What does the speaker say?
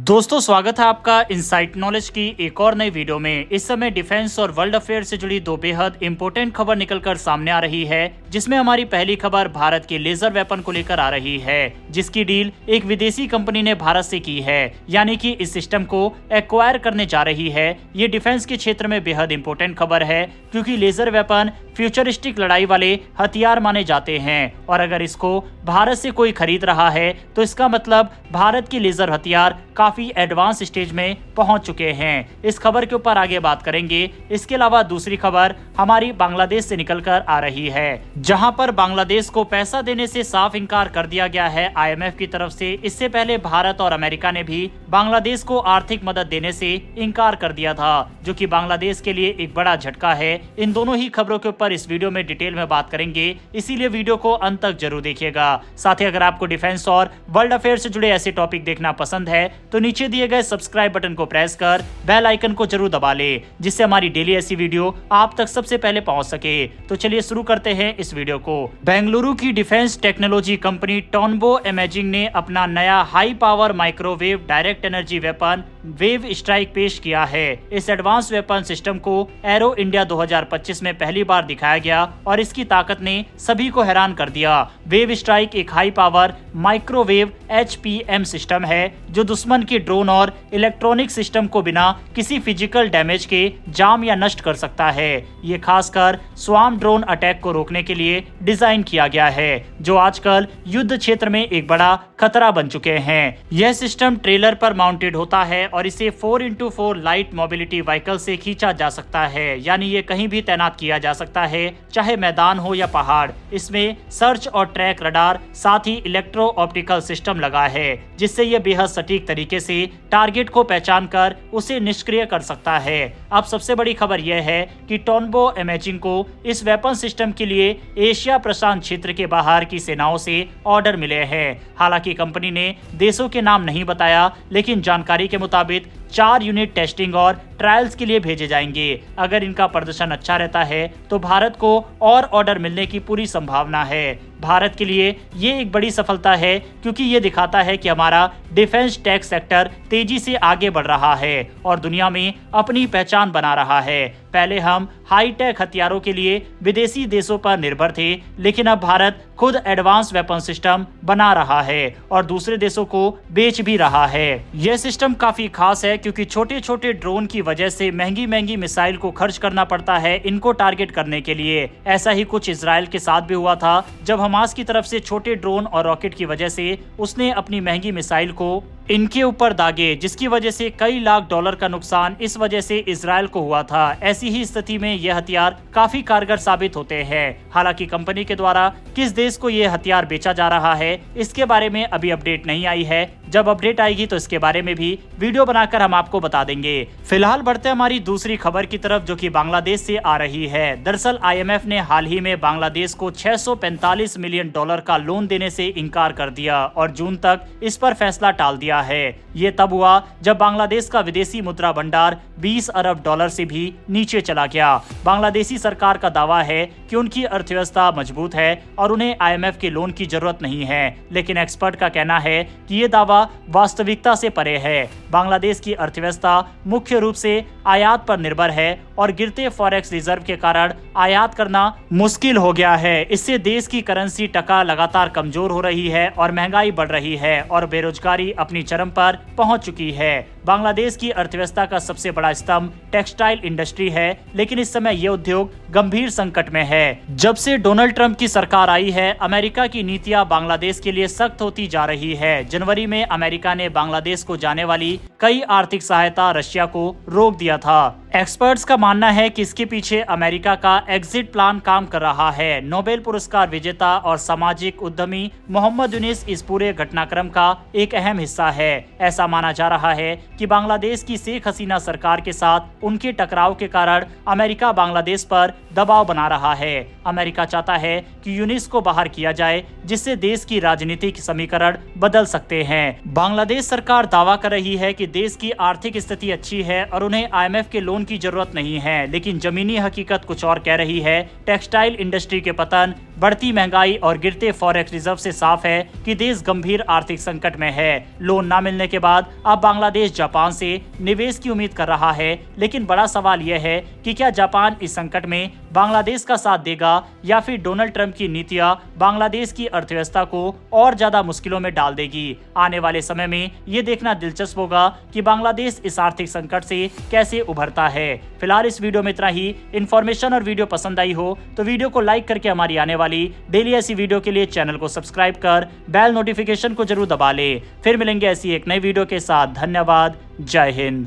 दोस्तों स्वागत है आपका इनसाइट नॉलेज की एक और नई वीडियो में। इस समय डिफेंस और वर्ल्ड अफेयर से जुड़ी दो बेहद इंपॉर्टेंट खबर निकलकर सामने आ रही है, जिसमें हमारी पहली खबर भारत के लेजर वेपन को लेकर आ रही है, जिसकी डील एक विदेशी कंपनी ने भारत से की है, यानी कि इस सिस्टम को एक्वायर करने जा रही है। ये डिफेंस के क्षेत्र में बेहद इंपॉर्टेंट खबर है, क्योंकि लेजर वेपन फ्यूचरिस्टिक लड़ाई वाले हथियार माने जाते हैं, और अगर इसको भारत से कोई खरीद रहा है तो इसका मतलब भारत के लेजर हथियार काफी एडवांस स्टेज में पहुंच चुके हैं। इस खबर के ऊपर आगे बात करेंगे। इसके अलावा दूसरी खबर हमारी बांग्लादेश से निकलकर आ रही है, जहां पर बांग्लादेश को पैसा देने से साफ इनकार कर दिया गया है IMF की तरफ से। इससे पहले भारत और अमेरिका ने भी बांग्लादेश को आर्थिक मदद देने से इनकार कर दिया था, जो कि बांग्लादेश के लिए एक बड़ा झटका है। इन दोनों ही खबरों के ऊपर इस वीडियो में डिटेल में बात करेंगे, इसीलिए वीडियो को अंत तक जरूर देखिएगा। साथ ही अगर आपको डिफेंस और वर्ल्ड अफेयर से जुड़े ऐसे टॉपिक देखना पसंद है तो नीचे दिए गए सब्सक्राइब बटन को प्रेस कर बेल आइकन को जरूर दबा ले, जिससे हमारी डेली ऐसी वीडियो आप तक सबसे पहले पहुंच सके। तो चलिए शुरू करते हैं इस वीडियो को। बेंगलुरु की डिफेंस टेक्नोलॉजी कंपनी टोनबो इमेजिंग ने अपना नया high power microwave direct energy weapon wave strike पेश किया है। इस एडवांस वेपन सिस्टम को एरो इंडिया 2025 में पहली बार दिखाया गया और इसकी ताकत ने सभी को हैरान कर दिया। वेव स्ट्राइक एक high power microwave HPM system है, जो दुश्मन के ड्रोन और इलेक्ट्रॉनिक सिस्टम को बिना किसी फिजिकल डैमेज के जाम या नष्ट कर सकता है। ये खासकर स्वार्म ड्रोन अटैक को रोकने के लिए डिजाइन किया गया है, जो आजकल युद्ध क्षेत्र में एक बड़ा खतरा बन चुके हैं। यह सिस्टम ट्रेलर पर माउंटेड होता है और इसे 4x4 लाइट मोबिलिटी व्हीकल से खींचा जा सकता है, यानी ये कहीं भी तैनात किया जा सकता है, चाहे मैदान हो या पहाड़। इसमें सर्च और ट्रैक रडार साथ ही इलेक्ट्रो ऑप्टिकल सिस्टम लगा है, जिससे यह बेहद सटीक तरीके से टारगेट को पहचान कर उसे निष्क्रिय कर सकता है। अब सबसे बड़ी खबर यह है कि टोनबो इमेजिंग को इस वेपन सिस्टम के लिए एशिया प्रशांत क्षेत्र के बाहर की सेनाओं से ऑर्डर मिले हैं। हालांकि कंपनी ने देशों के नाम नहीं बताया, लेकिन जानकारी के मुताबिक 4 यूनिट टेस्टिंग और ट्रायल्स के लिए भेजे जाएंगे। अगर इनका प्रदर्शन अच्छा रहता है तो भारत को और ऑर्डर मिलने की पूरी संभावना है। भारत के लिए ये एक बड़ी सफलता है, क्योंकि ये दिखाता है कि हमारा डिफेंस टेक सेक्टर तेजी से आगे बढ़ रहा है और दुनिया में अपनी पहचान बना रहा है। पहले हम हाईटेक हथियारों के लिए विदेशी देशों पर निर्भर थे, लेकिन अब भारत खुद एडवांस वेपन सिस्टम बना रहा है और दूसरे देशों को बेच भी रहा है। यह सिस्टम काफी खास है, क्योंकि छोटे छोटे ड्रोन की वजह से महंगी महंगी मिसाइल को खर्च करना पड़ता है इनको टारगेट करने के लिए। ऐसा ही कुछ इजराइल के साथ भी हुआ था, जब हमास की तरफ से छोटे ड्रोन और रॉकेट की वजह से उसने अपनी महंगी मिसाइल को इनके ऊपर दागे, जिसकी वजह से कई लाख डॉलर का नुकसान इस वजह से इजराइल को हुआ था। ऐसी ही स्थिति में यह हथियार काफी कारगर साबित होते हैं। हालांकि कंपनी के द्वारा किस देश को यह हथियार बेचा जा रहा है, इसके बारे में अभी अपडेट नहीं आई है। जब अपडेट आएगी तो इसके बारे में भी वीडियो बनाकर हम आपको बता देंगे। फिलहाल बढ़ते हमारी दूसरी खबर की तरफ, जो कि बांग्लादेश से आ रही है। दरअसल IMF ने हाल ही में बांग्लादेश को $645 मिलियन का लोन देने से इनकार कर दिया और जून तक इस पर फैसला टाल दिया है। ये तब हुआ जब बांग्लादेश का विदेशी मुद्रा भंडार $20 अरब से भी नीचे चला गया। बांग्लादेशी सरकार का दावा है कि उनकी अर्थव्यवस्था मजबूत है और उन्हें IMF के लोन की जरूरत नहीं है, लेकिन एक्सपर्ट का कहना है कि ये दावा वास्तविकता से परे है। बांग्लादेश की अर्थव्यवस्था मुख्य रूप से आयात पर निर्भर है और गिरते फॉरेक्स रिजर्व के कारण आयात करना मुश्किल हो गया है। इससे देश की करेंसी टका लगातार कमजोर हो रही है और महंगाई बढ़ रही है और बेरोजगारी अपनी चरम पर पहुंच चुकी है। बांग्लादेश की अर्थव्यवस्था का सबसे बड़ा स्तंभ टेक्सटाइल इंडस्ट्री है, लेकिन इस समय यह उद्योग गंभीर संकट में है। जब से डोनाल्ड ट्रंप की सरकार आई है, अमेरिका की नीतियां बांग्लादेश के लिए सख्त होती जा रही है। जनवरी में अमेरिका ने बांग्लादेश को जाने वाली कई आर्थिक सहायता रशिया को रोक दिया था। एक्सपर्ट्स का मानना है कि इसके पीछे अमेरिका का एग्जिट प्लान काम कर रहा है। नोबेल पुरस्कार विजेता और सामाजिक उद्यमी मोहम्मद यूनिस इस पूरे घटनाक्रम का एक अहम हिस्सा है। ऐसा माना जा रहा है कि बांग्लादेश की शेख हसीना सरकार के साथ उनके टकराव के कारण अमेरिका बांग्लादेश पर दबाव बना रहा है। अमेरिका चाहता है कि यूनिस को बाहर किया जाए, जिससे देश की राजनीतिक समीकरण बदल सकते हैं। बांग्लादेश सरकार दावा कर रही है कि देश की आर्थिक स्थिति अच्छी है और उन्हें IMF के लोन की जरूरत नहीं है, लेकिन जमीनी हकीकत कुछ और कह रही है। टेक्सटाइल इंडस्ट्री के पतन, बढ़ती महंगाई और गिरते फॉरेक्स रिजर्व से साफ है कि देश गंभीर आर्थिक संकट में है। लोन न मिलने के बाद अब बांग्लादेश जापान से निवेश की उम्मीद कर रहा है, लेकिन बड़ा सवाल यह है कि क्या जापान इस संकट में बांग्लादेश का साथ देगा या फिर डोनाल्ड ट्रंप की नीतियां बांग्लादेश की अर्थव्यवस्था को और ज्यादा मुश्किलों में डाल देगी। आने वाले समय में ये देखना दिलचस्प होगा कि बांग्लादेश इस आर्थिक संकट से कैसे उभरता है। फिलहाल इस वीडियो में इतना ही। इन्फॉर्मेशन और वीडियो पसंद आई हो तो वीडियो को लाइक करके हमारी आने वाली डेली ऐसी वीडियो के लिए चैनल को सब्सक्राइब कर बेल नोटिफिकेशन को जरूर दबा ले। फिर मिलेंगे ऐसी एक नई वीडियो के साथ। धन्यवाद। जय हिंद।